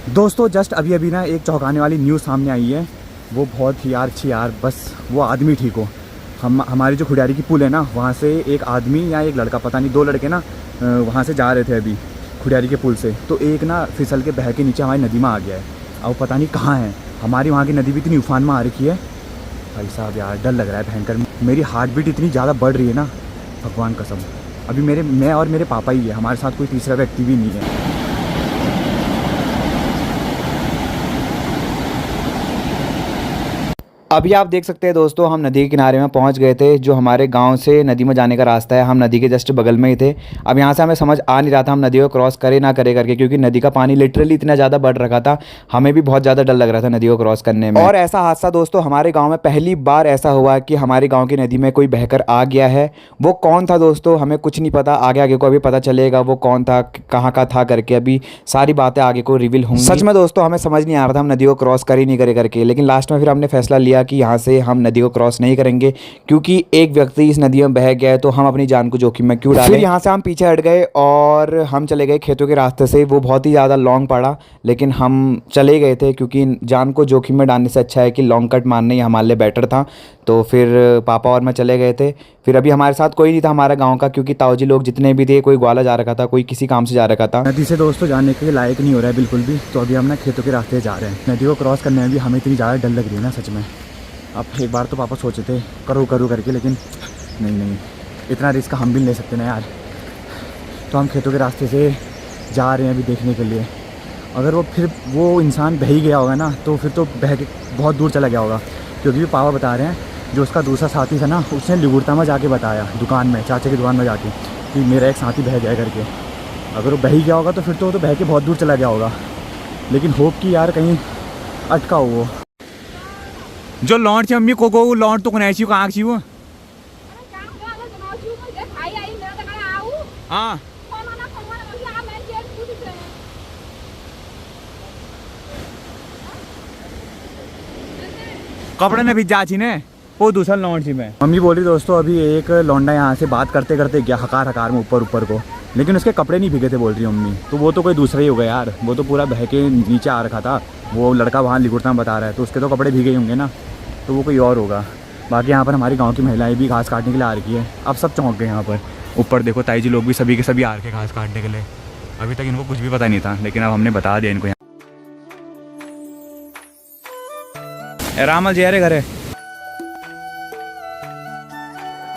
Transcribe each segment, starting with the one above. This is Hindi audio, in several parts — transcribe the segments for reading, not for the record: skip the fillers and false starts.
दोस्तों जस्ट अभी अभी ना एक चौंकाने वाली न्यूज़ सामने आई है। वो बहुत ही यार अच्छी यार, बस वो आदमी ठीक हो। हमारी जो खुडियारी की पुल है ना, वहाँ से एक आदमी या एक लड़का, पता नहीं, दो लड़के ना वहाँ से जा रहे थे अभी खुडियारी के पुल से। तो एक ना फिसल के बह के नीचे हमारी नदी में आ गया है। अब पता नहीं कहाँ है। हमारी वहाँ की नदी भी इतनी उफान में आ रखी है भाई साहब, यार डर लग रहा है भयंकर। मेरी हार्ट बीट इतनी ज़्यादा बढ़ रही है ना, भगवान कसम। अभी मैं और मेरे पापा ही है, हमारे साथ कोई तीसरा व्यक्ति भी नहीं है। अभी आप देख सकते हैं दोस्तों, हम नदी के किनारे में पहुंच गए थे। जो हमारे गांव से नदी में जाने का रास्ता है, हम नदी के जस्ट बगल में ही थे। अब यहां से हमें समझ आ नहीं रहा था हम नदी को क्रॉस करे ना करे करके, क्योंकि नदी का पानी लिटरली इतना ज़्यादा बढ़ रखा था। हमें भी बहुत ज़्यादा डर लग रहा था नदी को क्रॉस करने में। और ऐसा हादसा दोस्तों हमारे गाँव में पहली बार ऐसा हुआ कि हमारे गाँव की नदी में कोई बहकर आ गया है। वो कौन था दोस्तों हमें कुछ नहीं पता, आगे आगे को अभी पता चलेगा वो कौन था, कहाँ का था करके। अभी सारी बातें आगे को रिवील होंगी। सच में दोस्तों हमें समझ नहीं आ रहा था हम नदी को क्रॉस कर ही नहीं करे करके, लेकिन लास्ट में फिर हमने फैसला लिया कि यहाँ से हम नदी को क्रॉस नहीं करेंगे, क्योंकि एक व्यक्ति इस नदी में बह गया है तो हम अपनी जान को जोखिम में क्यों डालें। फिर यहाँ से हम पीछे हट गए और हम चले गए खेतों के रास्ते से। वो बहुत ही ज़्यादा लॉन्ग पड़ा, लेकिन हम चले गए थे, क्योंकि जान को जोखिम में डालने से अच्छा है कि लॉन्ग कट मारना ही हमारे लिए बेटर था। तो फिर पापा और मैं चले गए थे। फिर अभी हमारे साथ कोई नहीं था हमारा गाँव का, क्योंकि ताऊजी लोग जितने भी थे, कोई ग्वाला जा रखा था, कोई किसी काम से जा रखा था। नदी से दोस्तों जाने के लायक नहीं हो रहा है बिल्कुल भी। तो अभी हम ना खेतों के रास्ते जा रहे हैं। नदी को क्रॉस करने में भी हमें इतनी ज़्यादा डर लग रही है ना सच में। अब एक बार तो पापा सोचे थे करो करके, लेकिन नहीं, इतना रिस्क हम भी नहीं ले सकते ना यार। तो हम खेतों के रास्ते से जा रहे हैं अभी देखने के लिए। अगर वो इंसान बह ही गया होगा ना, तो फिर तो बह के बहुत दूर चला गया होगा। क्योंकि भी पापा बता रहे हैं, जो उसका दूसरा साथी था ना, उसने लिगुड़ता में जाके बताया दुकान में, चाचा की दुकान में जाके, कि मेरा एक साथी बह गया करके। अगर वो बह ही गया होगा तो फिर तो वो तो बह के बहुत दूर चला गया होगा। लेकिन होप कि यार कहीं अटका हो वो। जो लौंड अम्मी को लौंड तो कहाँ छी वो? हाँ कपड़े में भी जा छी ने, वो दूसरा लौंड छी मैं। मम्मी बोल रही दोस्तों अभी एक लौंडा यहाँ से बात करते करते गया हकार में ऊपर को, लेकिन उसके कपड़े नहीं भीगे थे बोल रही मम्मी। तो वो तो कोई दूसरा ही होगा यार, वो तो पूरा बह के नीचे आ रखा था। वो लड़का वहाँ लिगुड़ता में बता रहा है, तो उसके तो कपड़े भीगे ही होंगे ना, तो वो कोई और होगा। बाकी यहाँ पर हमारी गांव की महिलाएं भी घास काटने के लिए आ रखी है। अब सब चौंक गए यहाँ पर। ऊपर देखो ताई जी लोग भी सभी के सभी आ रखे घास काटने के लिए। अभी तक इनको कुछ भी पता नहीं था, लेकिन अब हमने बता दिया इनको। रामल जी अरे घरे।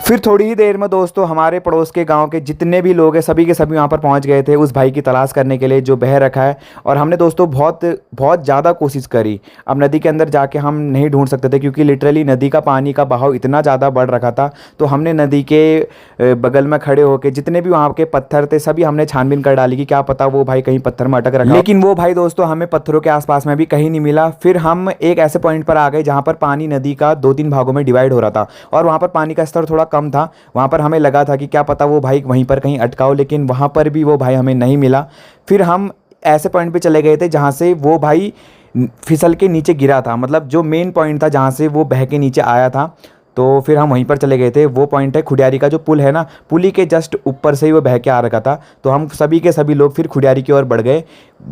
फिर थोड़ी ही देर में दोस्तों हमारे पड़ोस के गांव के जितने भी लोग हैं सभी के सभी वहाँ पर पहुँच गए थे उस भाई की तलाश करने के लिए जो बह रखा है। और हमने दोस्तों बहुत ज़्यादा कोशिश करी। अब नदी के अंदर जाके हम नहीं ढूंढ सकते थे, क्योंकि लिटरली नदी का पानी का बहाव इतना ज़्यादा बढ़ रखा था। तो हमने नदी के बगल में खड़े होकर जितने भी वहाँ के पत्थर थे सभी हमने छानबीन कर डाली कि क्या पता वो भाई कहीं पत्थर में अटक रखा। लेकिन वो भाई दोस्तों हमें पत्थरों के आसपास में भी कहीं नहीं मिला। फिर हम एक ऐसे पॉइंट पर आ गए जहाँ पर पानी नदी का 2-3 भागों में डिवाइड हो रहा था, और वहाँ पर पानी का स्तर थोड़ा कम था। वहाँ पर हमें लगा था कि क्या पता वो भाई वहीं पर कहीं अटका हो, लेकिन वहाँ पर भी वो भाई हमें नहीं मिला। फिर हम ऐसे पॉइंट पे चले गए थे जहाँ से वो भाई फिसल के नीचे गिरा था, मतलब जो मेन पॉइंट था जहाँ से वो बह के नीचे आया था। तो फिर हम वहीं पर चले गए थे। वो पॉइंट है खुडियारी का जो पुल है ना, पुल ही के जस्ट ऊपर से ही वो बह के आ रखा था। तो हम सभी के सभी लोग फिर खुडियारी की ओर बढ़ गए।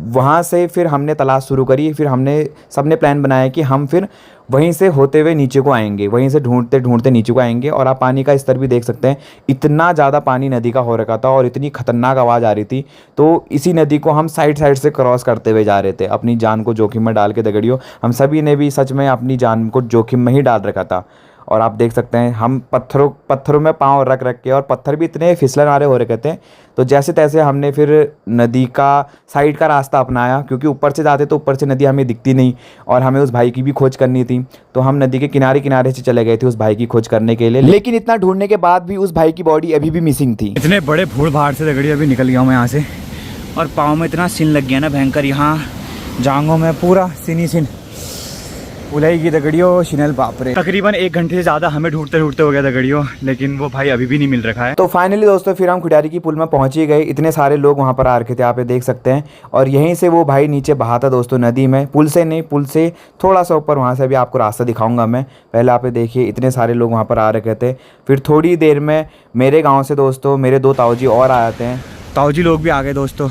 वहाँ से फिर हमने तलाश शुरू करी। फिर हमने सबने प्लान बनाया कि हम फिर वहीं से होते हुए नीचे को आएंगे, वहीं से ढूंढते ढूंढते नीचे को आएंगे। और आप पानी का स्तर भी देख सकते हैं, इतना ज़्यादा पानी नदी का हो रखा था और इतनी खतरनाक आवाज़ आ रही थी। तो इसी नदी को हम साइड से क्रॉस करते हुए जा रहे थे, अपनी जान को जोखिम में डाल के। दगड़ियों हम सभी ने भी सच में अपनी जान को जोखिम में ही डाल रखा था। और आप देख सकते हैं हम पत्थरों में पाँव रख के, और पत्थर भी इतने फिसलन वाले हो रखे थे। तो जैसे तैसे हमने फिर नदी का साइड का रास्ता अपनाया, क्योंकि ऊपर से जाते तो ऊपर से नदी हमें दिखती नहीं, और हमें उस भाई की भी खोज करनी थी। तो हम नदी के किनारे से चले गए थे उस भाई की खोज करने के लिए। लेकिन इतना ढूंढने के बाद भी उस भाई की बॉडी अभी भी मिसिंग थी। इतने बड़े भूड़ भाड़ से दगड़ी अभी निकल गया हूँ मैं यहाँ से, और पाँव में इतना सिन लग गया ना भयंकर, यहाँ जांघों में पूरा सिन उलाई दगड़ियों शिनल बापरे। तकरीबन 1 घंटे से ज़्यादा हमें ढूंढते हो गया दगड़ियों, लेकिन वो भाई अभी भी नहीं मिल रखा है। तो फाइनली दोस्तों फिर हम खुडियारी की पुल में पहुंच ही गए। इतने सारे लोग वहां पर आ रखे थे, आप ये देख सकते हैं। और यहीं से वो भाई नीचे बहा था दोस्तों नदी में, पुल से नहीं, पुल से थोड़ा सा ऊपर। वहाँ से भी आपको रास्ता दिखाऊंगा मैं। पहले आप ये देखिए, इतने सारे लोग वहाँ पर आ रखे थे। फिर थोड़ी देर में मेरे गाँव से दोस्तों मेरे 2 ताऊजी और आए थे। ताऊजी लोग भी आ गए दोस्तों।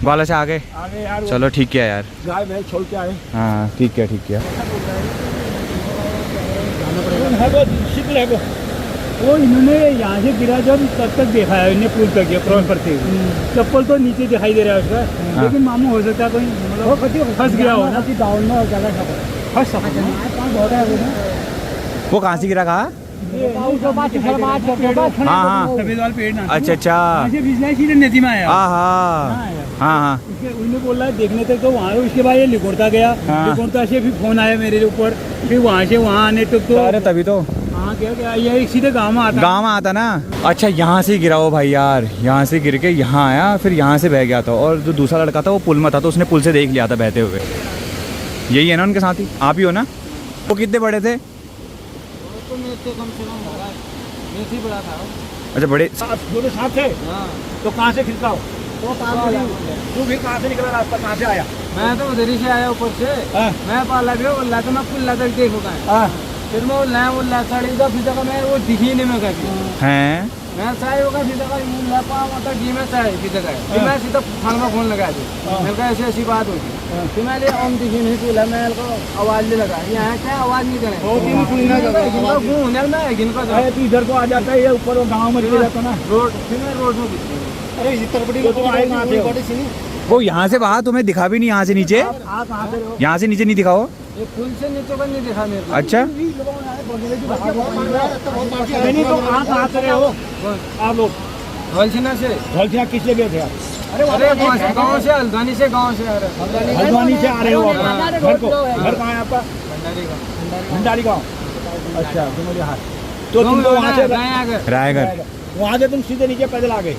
ग्वाला से आगे यार चलो ठीक किया यार, गाय भैंस छोड़ के आए। हाँ ठीक किया ठीक किया। शिकल है वो इन्होंने यहाँ से गिरा जब तब तक देखा है इन्हें पुल तक क्रॉस करते हुए, चप्पल तो नीचे दिखाई दे रहा है उसका, लेकिन मामू हो सकता है कोई फंस गया हो ना, वो कहाँ से गिरा, कहा? हाँ हाँ सफेद वाला पेड़ ना, अच्छा अच्छा, सीधे नदी में आया। हाँ हाँ हाँ हाँ उन्हें बोला देखने तक तो वहाँ, उसके बाद ये लिकोड़ता गया, लिकोड़ता से फिर फोन आया मेरे ऊपर, फिर वहाँ से वहाँ आने तक तो अरे तभी तो हाँ क्या ये सीधे गाँव में आता, गाँव में आता ना। अच्छा यहाँ से गिरा वो भाई यार, यहाँ से गिर के यहाँ आया, फिर यहाँ से बह गया था, और जो दूसरा लड़का था वो पुल में था, तो उसने पुल से देख लिया था बहते हुए। यही है ना उनके साथ ही, आप ही हो ना? वो कितने बड़े थे? तो मेरे से कम से कम होगा, मेरे से बड़ा था। अच्छा बड़े दोनों साथ थे। हाँ। तो कहाँ से खिसका हो? तू भी कहाँ से निकला, रास्ता कहाँ से आया? मैं तो उधर ही से आया ऊपर से। मैं पाला भी बोला तो मैं पुल लगा देखूंगा, फिर मैं बोला साड़ी का फिर जगह मैं वो दिखी नहीं मैं कभी हैं, मैं चाय होगा फिर जगह मतलब जी में चाय फिर जगह फिर मैं सीधा खान का फोन लगा दी, मेरे को ऐसी ऐसी बात होगी, फिर मैंने हम दिखी नहीं बोला, मैं को आवाज नहीं लगा, यहाँ क्या आवाज नहीं करे मैं इधर को आ जाता है, ये ऊपर गाँव में चले जाता ना रोड, फिर मैं रोड में वो यहाँ से वहाँ तुम्हें दिखा भी नहीं, यहाँ से नीचे, यहाँ से नीचे नहीं दिखा वो, ये पुल से नीचे का नहीं दिखा मेरे को। अच्छा नहीं तो आप कहाँ से रहे हो आप लोग? हल्सिना से। हल्सिना किस लिए गए थे आप? अरे गाँव से, हल्द्वानी से, गाँव से आ रहे हैं। हल्द्वानी से आ रहे हो आप? घर को, घर कहाँ है आपका? भंडारी गाँव। अच्छा तुम्हारे हाथ तो तुम वहाँ से रायगढ़, वहाँ से तुम सीधे नीचे पैदल आ गए?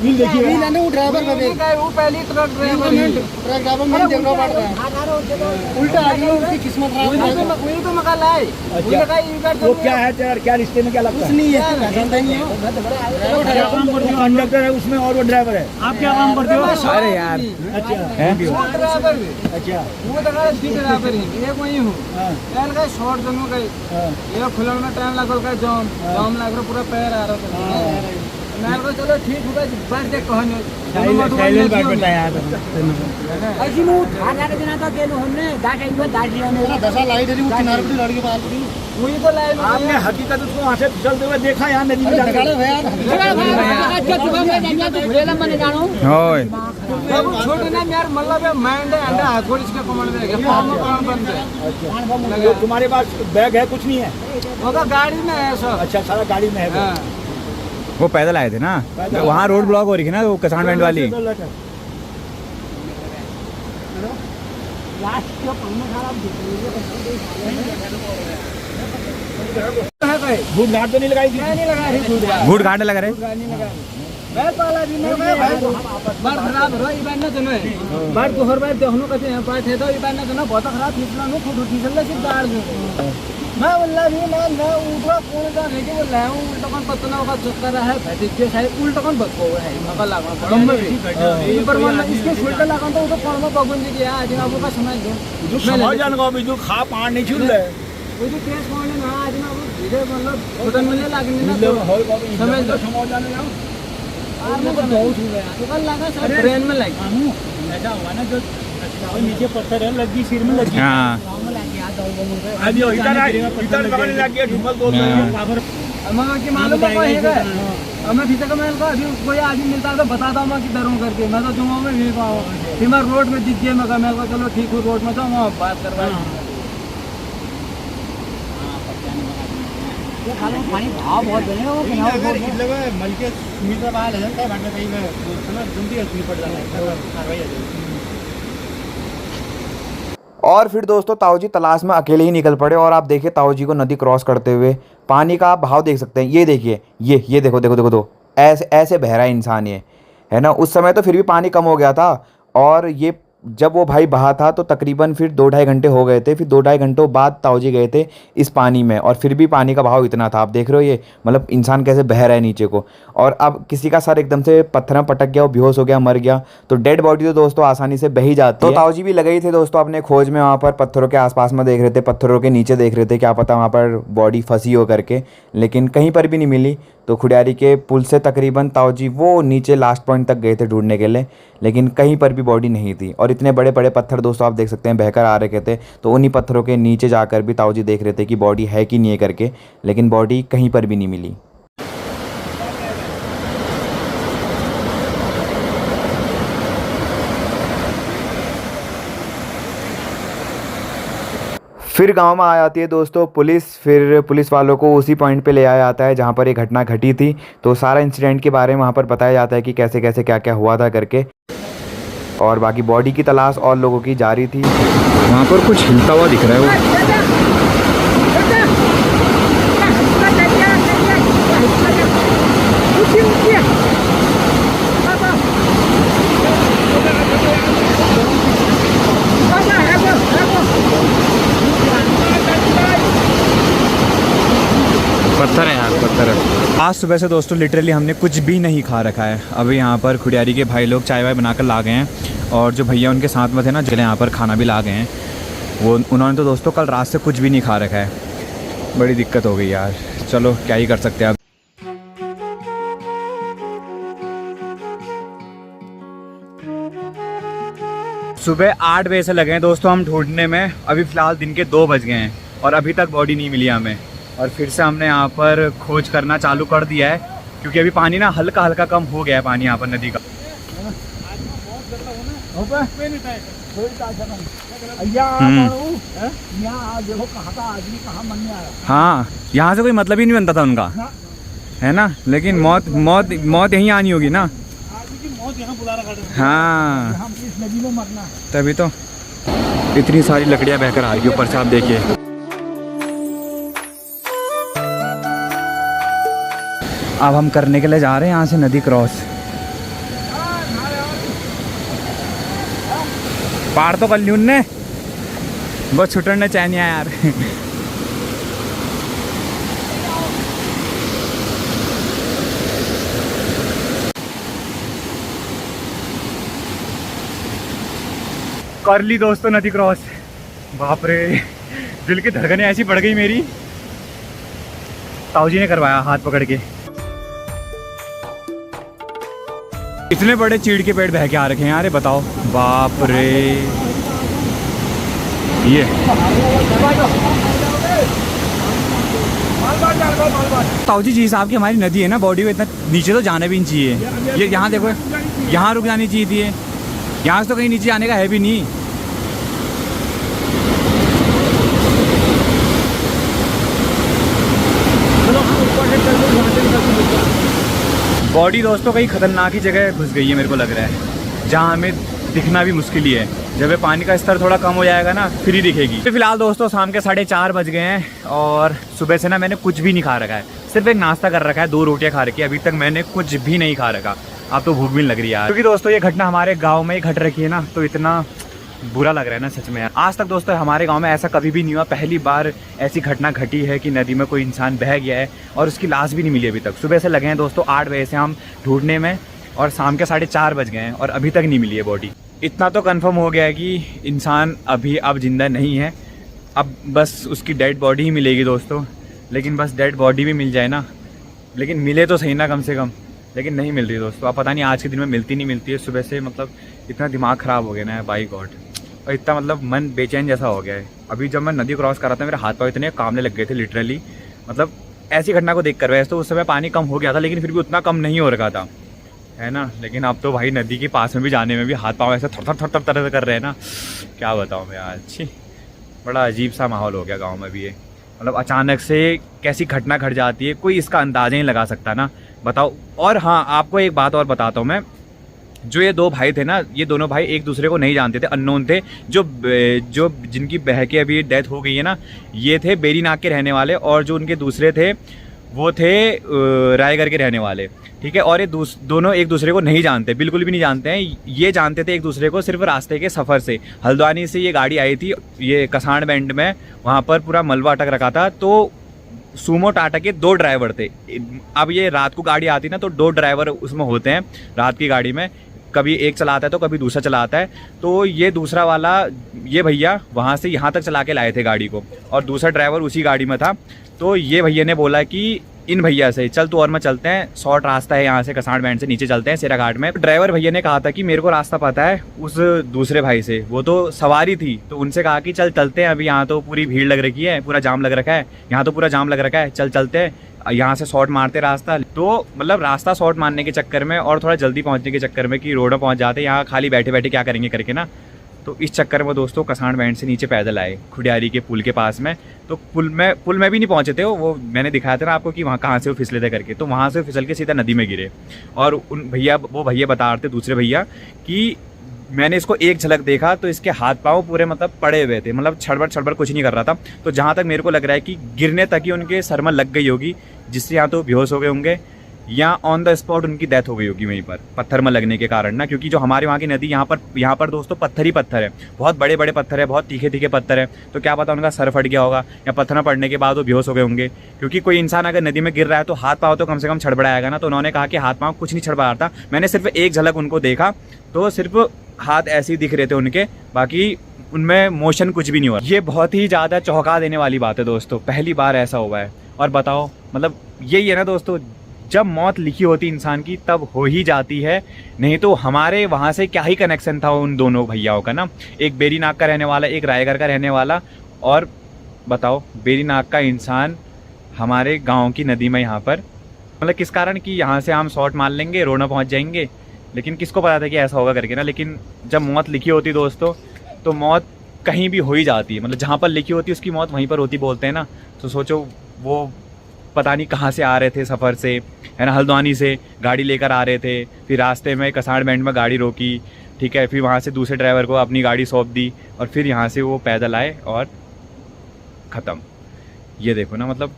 व्हील देखिए, वो ड्राइवर वो पहले ट्रक ड्राइवर मैं देखना पड़ रहा है, उल्टा आ गया उसकी किस्मत खराब है। वही तो मका लाए। अच्छा वो क्या है तेरा, क्या रिश्ते में क्या लगता है? कुछ नहीं है, क्या काम करते हो? कंडक्टर है उसमें और वो ड्राइवर है, आप क्या काम करते हो? अरे यार अच्छा ड्राइवर, अच्छा वो ड्राइवर है, ये वही हूँ यार का शॉर्ट जगह का ये खुलन में टाइम लगा, जाम लग रहा, पूरा पैर आ रहा था, मैं को चलो ठीक होगा बैठ के कहने साइलेंट बैठ बैठा यार ऐसी मु थाना के दिन था केलो हमने दाट एक दाट लिया ने दशा लाइट है वो किनारे पे लड़के पास वही तो लाइन आपने हकीकत उसको वहां से फिसलते हुए देखा यार नदी में जाके अच्छा सुबह में जानिया तो घुरेला मैंने जानो ओए छोटे ना यार मतलब माइंड अंडा हाथ गोड़ इसके कमांड में गया फार्म कौन बन है। अच्छा तुम्हारे पास बैग है कुछ नहीं है? वो तो गाड़ी में है सब। अच्छा सारा गाड़ी में है। वो पैदल आए थे ना, वहाँ रोड ब्लॉक हो रही थी ना, वो किसान बैंड वाली। घूट घाट तो नहीं लगाई थी? नहीं लगाई, घूट घाट लगा रहे, मैं पाला भी नहीं, बार खराब हो इबान ना जनो है, बार दोहर बार दोनों कहते हैं पाठ है तो इबान ना जनो बहुत खराब खींचना नो खुद खींचल ले सिर्फ दाड़ मैं बोला भी मैं उठा कौन का है कि बोला हूं उल्टा कौन पतना का चक्कर है बैठे के साइड उल्टा कौन बको है मका लगा कम में पर मन इसके उल्टा लगा तो कौन में बगुन जी गया आज आपको का समझ दो जो समझ जान को भी जो खा पान नहीं छूल ले वो जो केस कौन ना आज ना वो धीरे मतलब बदन में लगने ना समझ दो समझ जाने ना आपने तो बहुत हो गया तो कल लगा सब ट्रेन में लग ऐसा हुआ ना जो नीचे पत्थर है लगी सिर में लगी हाँ अभी इधर बगल लग गया ढुमल बोल रहे हैं हमें कि मालूम है हमें फिर तक मैं अभी कोई आदमी मिलता है तो बताता हूँ मैं किधर हूँ करके मैं तो जुम्मा में भी पाऊँ फिर मैं रोड में दिख गया मैं को चलो ठीक हूँ रोड में तो वहाँ बात करवा पानी भाव बहुत बनेगा वो मलके मीटर बाहर है कहीं में जल्दी पड़ जाता है। और फिर दोस्तों ताऊ जी तलाश में अकेले ही निकल पड़े, और आप देखिए ताऊ जी को नदी क्रॉस करते हुए, पानी का आप भाव देख सकते हैं, ये देखिए ये देखो देखो देखो दो ऐसे ऐसे बह रहा है इंसान, ये है ना। उस समय तो फिर भी पानी कम हो गया था, और ये जब वो भाई बहा था तो तकरीबन फिर 2-2.5 घंटे हो गए थे, फिर 2-2.5 घंटों बाद ताऊ जी गए थे इस पानी में, और फिर भी पानी का भाव इतना था। आप देख रहे हो ये मतलब इंसान कैसे बह रहा है नीचे को, और अब किसी का सर एकदम से पत्थर में पटक गया, वो बेहोश हो गया, मर गया, तो डेड बॉडी तो दोस्तों आसानी से बह ही जाती है। तो ताऊ जी भी लगे ही थे दोस्तों अपने खोज में, वहाँ पर पत्थरों के आसपास में देख रहे थे, पत्थरों के नीचे देख रहे थे, क्या पता वहाँ पर बॉडी फंसी हो करके, लेकिन कहीं पर भी नहीं मिली। तो खुडियारी के पुल से तकरीबन ताऊजी वो नीचे लास्ट पॉइंट तक गए थे ढूंढने के लिए, लेकिन कहीं पर भी बॉडी नहीं थी। और इतने बड़े बड़े पत्थर दोस्तों आप देख सकते हैं बहकर आ रखे थे, तो उन्हीं पत्थरों के नीचे जाकर भी ताऊजी देख रहे थे कि बॉडी है कि नहीं है करके, लेकिन बॉडी कहीं पर भी नहीं मिली। फिर गांव में आ जाती है दोस्तों पुलिस। फिर पुलिस वालों को उसी पॉइंट पे ले आया जाता है जहां पर ये घटना घटी थी। तो सारा इंसिडेंट के बारे में वहां पर बताया जाता है कि कैसे कैसे क्या क्या हुआ था करके, और बाकी बॉडी की तलाश और लोगों की जारी थी। वहाँ पर कुछ हिलता हुआ दिख रहा है वो। पत्थर है यार, पत्थर है। आज सुबह से दोस्तों लिटरली हमने कुछ भी नहीं खा रखा है। अभी यहाँ पर खुडियारी के भाई लोग चाय वाय बनाकर ला गए हैं, और जो भैया उनके साथ में थे ना जिन्हें यहाँ पर खाना भी ला गए हैं, वो उन्होंने तो दोस्तों कल रात से कुछ भी नहीं खा रखा है। बड़ी दिक्कत हो गई यार, चलो क्या ही कर सकते हैं अब। सुबह 8 बजे से लगे हैं दोस्तों हम ढूंढने में। अभी फ़िलहाल दिन के 2 बज गए हैं और अभी तक बॉडी नहीं मिली हमें। और फिर से हमने यहाँ पर खोज करना चालू कर दिया है, क्योंकि अभी पानी ना हल्का हल्का कम हो गया है, पानी यहाँ पर नदी का। हाँ, यहाँ से कोई मतलब ही नहीं बनता था उनका, है ना। लेकिन मौत मौत मौत यहीं आनी होगी ना। हाँ, तभी तो इतनी सारी लकड़ियाँ बहकर आ रही है ऊपर से, आप देखिए। अब हम करने के लिए जा रहे हैं यहाँ से नदी क्रॉस। पार तो कर ली उनने, बहुत छुटने चाहिए यार। कर ली दोस्तों नदी क्रॉस। बाप रे, दिल की धड़कनें ऐसी बढ़ गई मेरी। ताऊजी ने करवाया हाथ पकड़ के। इतने बड़े चीड़ के पेड़ बह के आ रखे हैं यार, बताओ। बाप रे, ये ताऊजी जी साहब की हमारी नदी है ना, बॉडी में इतना नीचे तो जाना भी नहीं चाहिए। ये यहाँ देखो, यहाँ रुक जानी चाहिए थी, यहाँ से तो कहीं नीचे जाने का है भी नहीं। बॉडी दोस्तों कहीं खतरनाक ही जगह घुस गई है, मेरे को लग रहा है, जहाँ हमें दिखना भी मुश्किल ही है। जब ये पानी का स्तर थोड़ा कम हो जाएगा ना, फिर ही दिखेगी। तो फिलहाल दोस्तों शाम के 4:30 बज गए हैं, और सुबह से ना मैंने कुछ भी नहीं खा रखा है। सिर्फ एक नाश्ता कर रखा है, 2 रोटियां खा रखी है। अभी तक मैंने कुछ भी नहीं खा रखा। अब तो भूख भी नहीं लग रही है यार, क्योंकि दोस्तों ये घटना हमारे गाँव में ही घट रखी है ना, तो इतना बुरा लग रहा है ना सच में यार। आज तक दोस्तों हमारे गांव में ऐसा कभी भी नहीं हुआ। पहली बार ऐसी घटना घटी है कि नदी में कोई इंसान बह गया है और उसकी लाश भी नहीं मिली अभी तक। सुबह से लगे हैं दोस्तों 8 बजे से हम ढूंढने में, और शाम के 4:30 बज गए हैं और अभी तक नहीं मिली है बॉडी। इतना तो कंफर्म हो गया है कि इंसान अभी अब जिंदा नहीं है। अब बस उसकी डेड बॉडी ही मिलेगी दोस्तों। लेकिन बस डेड बॉडी भी मिल जाए ना, लेकिन मिले तो सही ना कम से कम। लेकिन नहीं मिल रही दोस्तों। अब पता नहीं आज के दिन में मिलती नहीं मिलती है। सुबह से मतलब इतना दिमाग ख़राब हो गया ना, बाई गॉड, और इतना मतलब मन बेचैन जैसा हो गया है। अभी जब मैं नदी क्रॉस कर रहा था, मेरे हाथ पाँव इतने कांपने लग गए थे लिटरली। मतलब ऐसी घटना को देख कर, वैसे तो उस समय पानी कम हो गया था, लेकिन फिर भी उतना कम नहीं हो रखा था, है ना। लेकिन अब तो भाई नदी के पास में भी जाने में भी हाथ पाँव ऐसे थर थर तरह कर रहे हैं ना, क्या बताऊँ मैं यार। अच्छी बड़ा अजीब सा माहौल हो गया गाँव में भी ये। मतलब अचानक से कैसी घटना घट जाती है, कोई इसका अंदाज़ा नहीं लगा सकता ना, बताओ। और हाँ, आपको एक बात और बताता हूँ मैं। जो ये 2 भाई थे ना, ये दोनों भाई एक दूसरे को नहीं जानते थे, अननोन थे। जो जिनकी बह के अभी डेथ हो गई है ना, ये थे बेरीनाग के रहने वाले, और जो उनके दूसरे थे वो थे रायगढ़ के रहने वाले, ठीक है। और ये दोनों एक दूसरे को नहीं जानते, बिल्कुल भी नहीं जानते हैं। ये जानते थे एक दूसरे को सिर्फ रास्ते के सफ़र से। हल्द्वानी से ये गाड़ी आई थी, ये कसाण बैंड में, वहाँ पर पूरा मलबा अटक रखा था। तो सूमो टाटा के 2 ड्राइवर थे। अब ये रात को गाड़ी आती ना, तो 2 ड्राइवर उसमें होते हैं रात की गाड़ी में। कभी एक चलाता है तो कभी दूसरा चलाता है। तो ये दूसरा वाला, ये भैया वहाँ से यहाँ तक चला के लाए थे गाड़ी को, और दूसरा ड्राइवर उसी गाड़ी में था। तो ये भैया ने बोला कि इन भैया से, चल तू और मैं चलते हैं, शॉर्ट रास्ता है यहाँ से, कसाड़ बैंड से नीचे चलते हैं सेरा घाट में। ड्राइवर भैया ने कहा था कि मेरे को रास्ता पता है उस दूसरे भाई से, वो तो सवारी थी, तो उनसे कहा कि चल चलते हैं, अभी यहाँ तो पूरी भीड़ लग रखी है, पूरा जाम लग रखा है, यहाँ तो पूरा जाम लग रखा है, चल चलते हैं यहाँ से शॉर्ट मारते रास्ता। तो मतलब रास्ता शॉर्ट मारने के चक्कर में और थोड़ा जल्दी पहुँचने के चक्कर में कि रोड में पहुँच जाते, यहाँ खाली बैठे बैठे क्या करेंगे करके ना, तो इस चक्कर में दोस्तों कसाड़ बैंड से नीचे पैदल आए खुडियारी के पुल के पास में। तो पुल में भी नहीं पहुंचे थे, वो मैंने दिखाया था ना आपको कि वहाँ कहाँ से वो फिसले थे करके, तो वहाँ से फिसल के सीधा नदी में गिरे। और वो भैया बता रहे थे दूसरे भैया कि मैंने इसको एक झलक देखा तो इसके हाथ पाँव पूरे मतलब पड़े हुए थे, मतलब छड़बड़ कुछ नहीं कर रहा था। तो जहाँ तक मेरे को लग रहा है कि गिरने तक ही उनके सर में लग गई होगी, जिससे यहाँ तो बेहोश हो गए होंगे या ऑन द स्पॉट उनकी डेथ हो गई होगी वहीं पर पत्थर में लगने के कारण ना। क्योंकि जो हमारे वहाँ की नदी यहाँ पर दोस्तों पत्थर ही पत्थर है, बहुत बड़े बड़े पत्थर है, बहुत तीखे पत्थर है। तो क्या पता उनका सर फट गया होगा या पत्थर में पड़ने के बाद वो बेहोश हो गए होंगे। क्योंकि कोई इंसान अगर नदी में गिर रहा है तो हाथ पाँव तो कम से कम छड़बड़ाएगा ना। तो उन्होंने कहा कि हाथ पाँव कुछ नहीं छड़बड़ा था, मैंने सिर्फ एक झलक उनको देखा तो सिर्फ हाथ ऐसे ही दिख रहे थे उनके, बाकी उनमें मोशन कुछ भी नहीं हुआ। ये बहुत ही ज़्यादा चौंका देने वाली बात है दोस्तों, पहली बार ऐसा हुआ है। और बताओ मतलब यही है ना दोस्तों, जब मौत लिखी होती इंसान की तब हो ही जाती है, नहीं तो हमारे वहाँ से क्या ही कनेक्शन था उन दोनों भैयाओं का ना। एक बेरीनाग का रहने वाला, एक रायगढ़ का रहने वाला। और बताओ बेरीनाग का इंसान हमारे गांव की नदी में यहाँ पर, मतलब किस कारण कि यहाँ से हम शॉर्ट मार लेंगे, रोड में पहुँच जाएंगे, लेकिन किसको पता था कि ऐसा होगा करके ना। लेकिन जब मौत लिखी होती दोस्तों तो मौत कहीं भी हो ही जाती है, मतलब जहाँ पर लिखी होती है उसकी मौत वहीं पर होती बोलते हैं ना। तो सोचो वो पता नहीं कहाँ से आ रहे थे सफ़र से, है ना, हल्द्वानी से गाड़ी लेकर आ रहे थे, फिर रास्ते में कसाड़ बैंड में गाड़ी रोकी, ठीक है, फिर वहाँ से दूसरे ड्राइवर को अपनी गाड़ी सौंप दी और फिर यहाँ से वो पैदल आए और ख़त्म। ये देखो ना, मतलब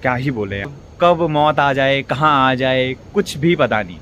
क्या ही बोले, कब मौत आ जाए, कहाँ आ जाए, कुछ भी पता नहीं।